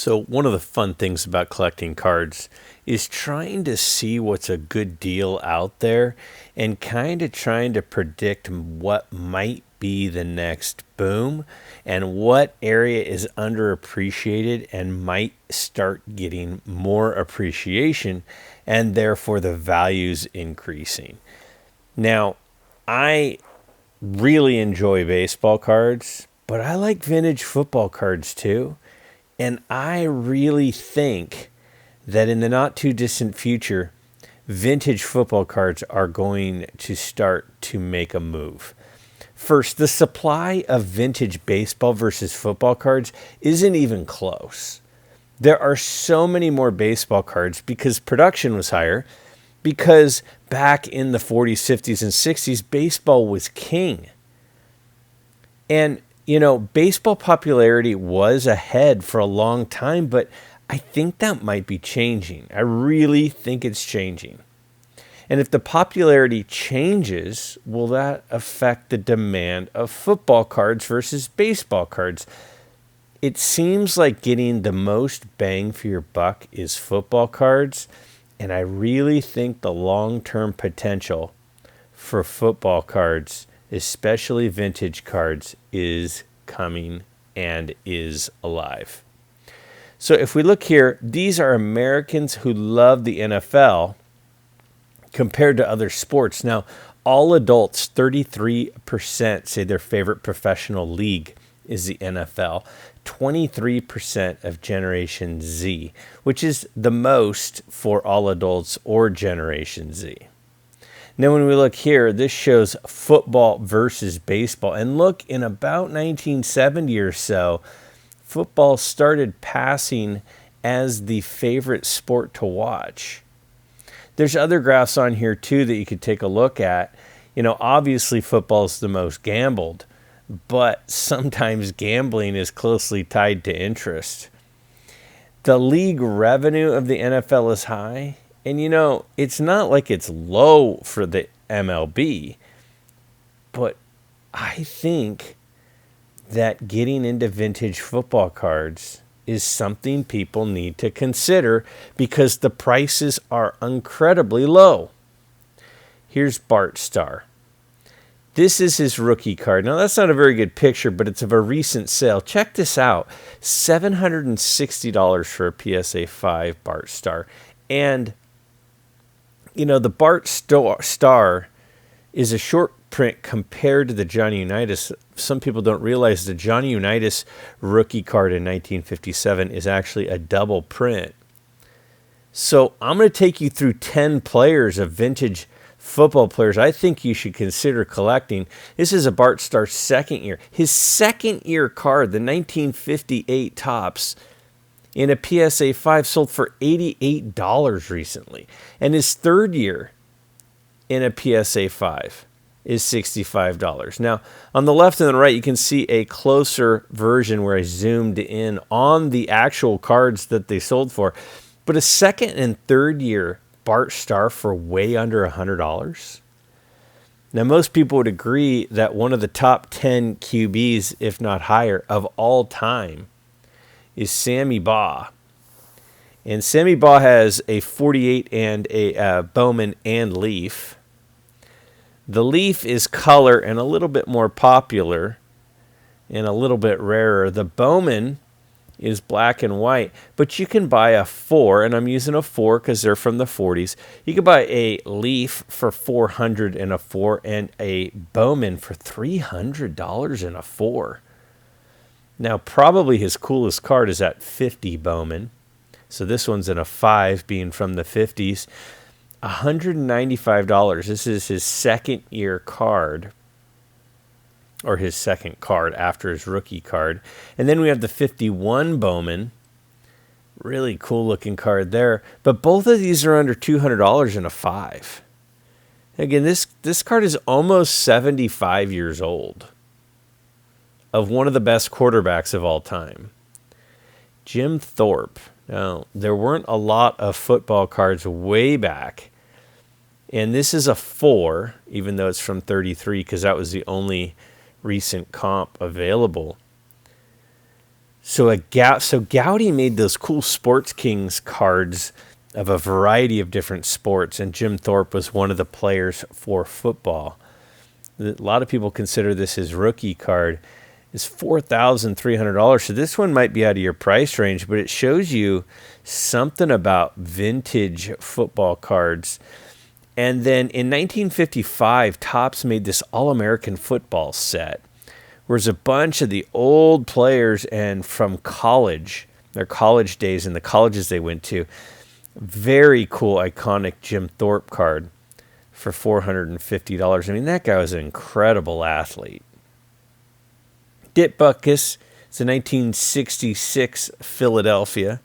So one of the fun things about collecting cards is trying to see what's a good deal out there and kind of trying to predict what might be the next boom and what area is underappreciated and might start getting more appreciation and therefore the values increasing. Now, I really enjoy baseball cards, but I like vintage football cards too. And I really think that in the not too distant future, vintage football cards are going to start to make a move. First, the supply of vintage baseball versus football cards isn't even close. There are so many more baseball cards because production was higher, because back in the 40s, 50s, and 60s, baseball was king. And baseball popularity was ahead for a long time, but I think that might be changing. I really think it's changing. And if the popularity changes, will that affect the demand of football cards versus baseball cards? It seems like getting the most bang for your buck is football cards, and I really think the long-term potential for football cards, especially vintage cards, is coming and is alive. So if we look here, these are Americans who love the NFL compared to other sports. Now, all adults, 33% say their favorite professional league is the NFL. 23% of Generation Z, which is the most for all adults or Generation Z. Now, when we look here, this shows football versus baseball. And look, in about 1970 or so, football started passing as the favorite sport to watch. There's other graphs on here, too, that you could take a look at. Obviously, football is the most gambled, but sometimes gambling is closely tied to interest. The league revenue of the NFL is high. And it's not like it's low for the MLB, but I think that getting into vintage football cards is something people need to consider because the prices are incredibly low. Here's Bart Starr. This is his rookie card. Now, that's not a very good picture, but it's of a recent sale. Check this out. $760 for a PSA 5 Bart Starr. And the Bart Starr is a short print compared to the Johnny Unitas. Some people don't realize the Johnny Unitas rookie card in 1957 is actually a double print. So I'm going to take you through 10 players of vintage football players I think you should consider collecting. This is a Bart Starr second year. His second year card, the 1958 Topps, in a PSA 5 sold for $88 recently. And his third year in a PSA 5 is $65. Now, on the left and the right, you can see a closer version where I zoomed in on the actual cards that they sold for. But a second and third year Bart Starr for way under $100. Now, most people would agree that one of the top 10 QBs, if not higher, of all time is Sammy Baugh. And Sammy Baugh has a 48 and a Bowman and Leaf. The Leaf is color and a little bit more popular and a little bit rarer. The Bowman is black and white, but you can buy a 4, and I'm using a 4 because they're from the 40s. You can buy a Leaf for $400 and a 4, and a Bowman for $300 and a 4. Now, probably his coolest card is that 50 Bowman. So this one's in a 5, being from the 50s. $195. This is his second year card, or his second card after his rookie card. And then we have the 51 Bowman. Really cool looking card there. But both of these are under $200 in a 5. Again, this card is almost 75 years old, of one of the best quarterbacks of all time, Jim Thorpe. Now, there weren't a lot of football cards way back, and this is a 4, even though it's from 33, because that was the only recent comp available. So Gowdy made those cool Sports Kings cards of a variety of different sports, and Jim Thorpe was one of the players for football. A lot of people consider this his rookie card. It's $4,300. So this one might be out of your price range, but it shows you something about vintage football cards. And then in 1955, Topps made this All-American football set, where there's a bunch of the old players and from college, their college days and the colleges they went to. Very cool, iconic Jim Thorpe card for $450. I mean, that guy was an incredible athlete. Dick Butkus, it's a 1966 Philadelphia,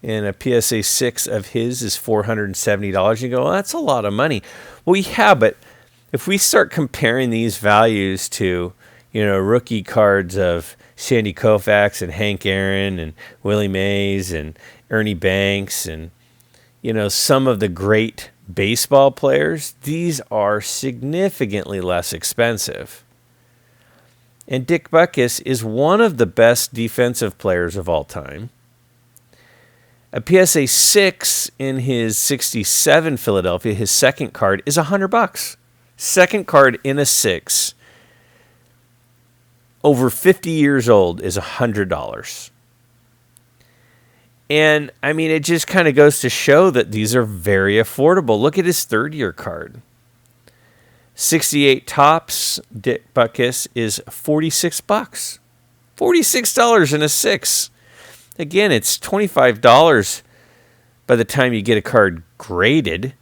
and a PSA 6 of his is $470. You go, well, that's a lot of money. Well, yeah, but if we start comparing these values to, rookie cards of Sandy Koufax and Hank Aaron and Willie Mays and Ernie Banks and, some of the great baseball players, these are significantly less expensive. And Dick Butkus is one of the best defensive players of all time. A PSA 6 in his 67 Philadelphia, his second card, is $100. Second card in a 6, over 50 years old, is $100. And, I mean, it just kind of goes to show that these are very affordable. Look at his third-year card. 68 Topps Dick Butkus is $46. $46 in a 6. Again, it's $25 by the time you get a card graded.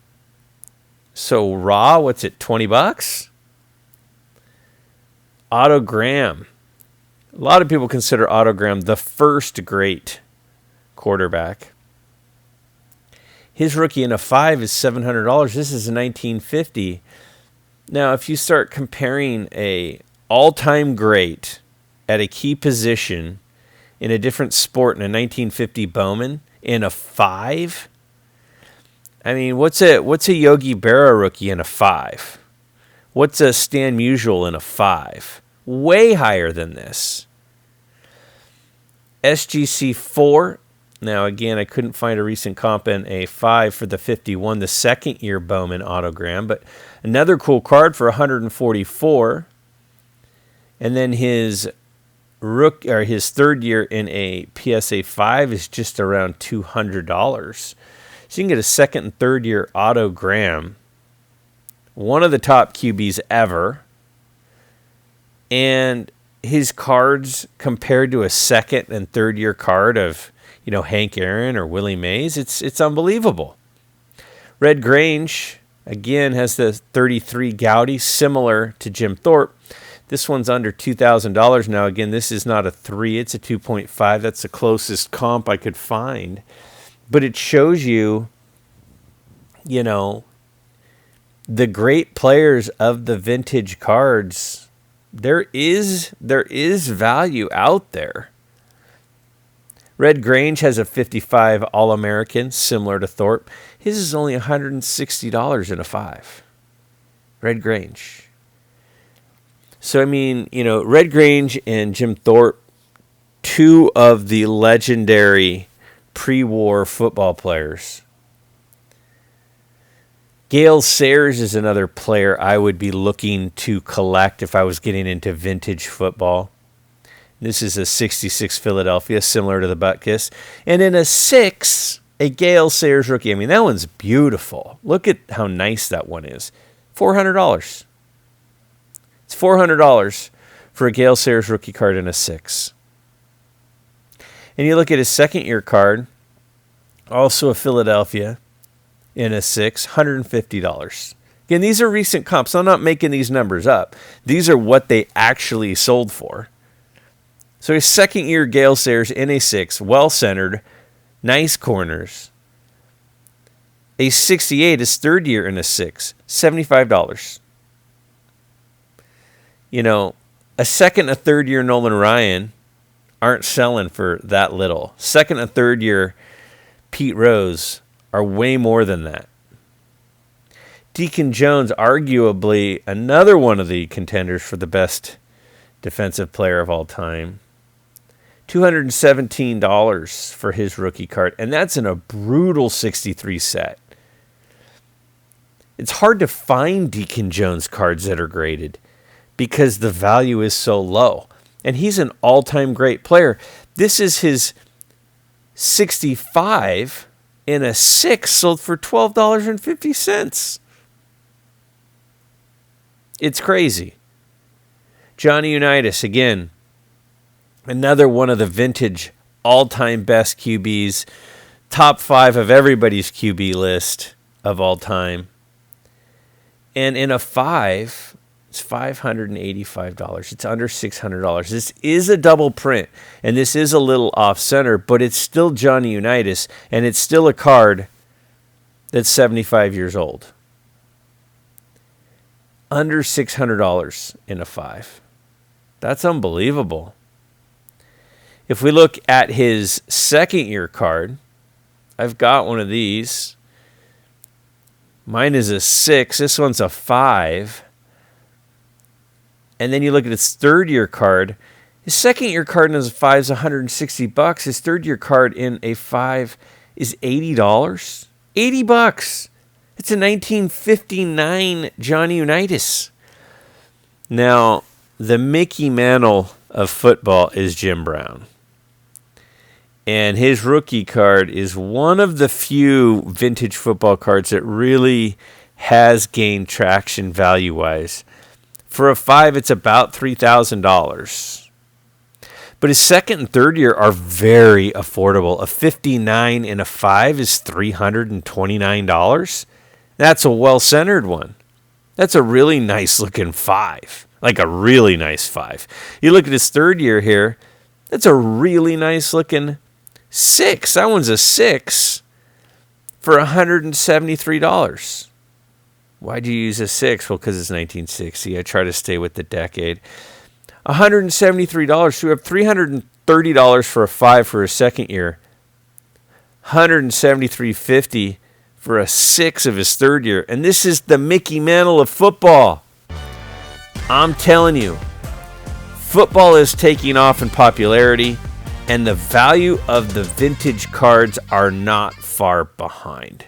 So raw, what's it, $20? Otto Graham. A lot of people consider Otto Graham the first great quarterback. His rookie in a 5 is $700. This is a 1950. Now, if you start comparing a all-time great at a key position in a different sport in a 1950 Bowman in a 5, I mean, what's a Yogi Berra rookie in a 5? What's a Stan Musial in a 5? Way higher than this. SGC 4. Now, again, I couldn't find a recent comp in a 5 for the 51, the second year Bowman Otto Graham, but another cool card for $144. And then his third year in a PSA 5 is just around $200. So you can get a second and third year Otto Graham, one of the top QBs ever, and his cards compared to a second and third year card of Hank Aaron or Willie Mays, it's unbelievable. Red Grange, again, has the 33 Gowdy, similar to Jim Thorpe. This one's under $2,000 now. Again, this is not a 3, it's a 2.5. That's the closest comp I could find. But it shows you, the great players of the vintage cards. There is value out there. Red Grange has a 55 All-American, similar to Thorpe. His is only $160 in a 5. Red Grange. So, I mean, Red Grange and Jim Thorpe, two of the legendary pre-war football players. Gale Sayers is another player I would be looking to collect if I was getting into vintage football. This is a 66 Philadelphia, similar to the Butkus. And in a 6, a Gale Sayers rookie. I mean, that one's beautiful. Look at how nice that one is. $400. It's $400 for a Gale Sayers rookie card in a 6. And you look at his second year card, also a Philadelphia, in a 6, $150. Again, these are recent comps. I'm not making these numbers up. These are what they actually sold for. So his second year Gale Sayers in a 6, well-centered, nice corners. A 68, his third year in a 6, $75. A second and third year Nolan Ryan aren't selling for that little. Second and third year Pete Rose are way more than that. Deacon Jones, arguably another one of the contenders for the best defensive player of all time. $217 for his rookie card, and that's in a brutal 63 set. It's hard to find Deacon Jones cards that are graded because the value is so low. And he's an all-time great player. This is his 65 in a 6 sold for $12.50. It's crazy. Johnny Unitas, again, another one of the vintage all-time best QBs, top 5 of everybody's QB list of all time. And in a 5, it's $585. It's under $600. This is a double print, and this is a little off-center, but it's still Johnny Unitas, and it's still a card that's 75 years old. Under $600 in a 5. That's unbelievable. If we look at his second-year card, I've got one of these. Mine is a 6. This one's a 5. And then you look at his third-year card. His second-year card in a 5 is $160. His third-year card in a 5 is $80. $80. It's a 1959 Johnny Unitas. Now, the Mickey Mantle of football is Jim Brown. And his rookie card is one of the few vintage football cards that really has gained traction value-wise. For a 5, it's about $3,000. But his second and third year are very affordable. A 59 in a 5 is $329. That's a well-centered one. That's a really nice-looking 5. Like a really nice 5. You look at his third year here, that's a really nice-looking 6. That one's a 6 for $173. Why'd you use a 6? Well, because it's 1960. I try to stay with the decade. $173. So we have $330 for a 5 for a second year. $173.50 for a 6 of his third year. And this is the Mickey Mantle of football. I'm telling you, football is taking off in popularity, and the value of the vintage cards are not far behind.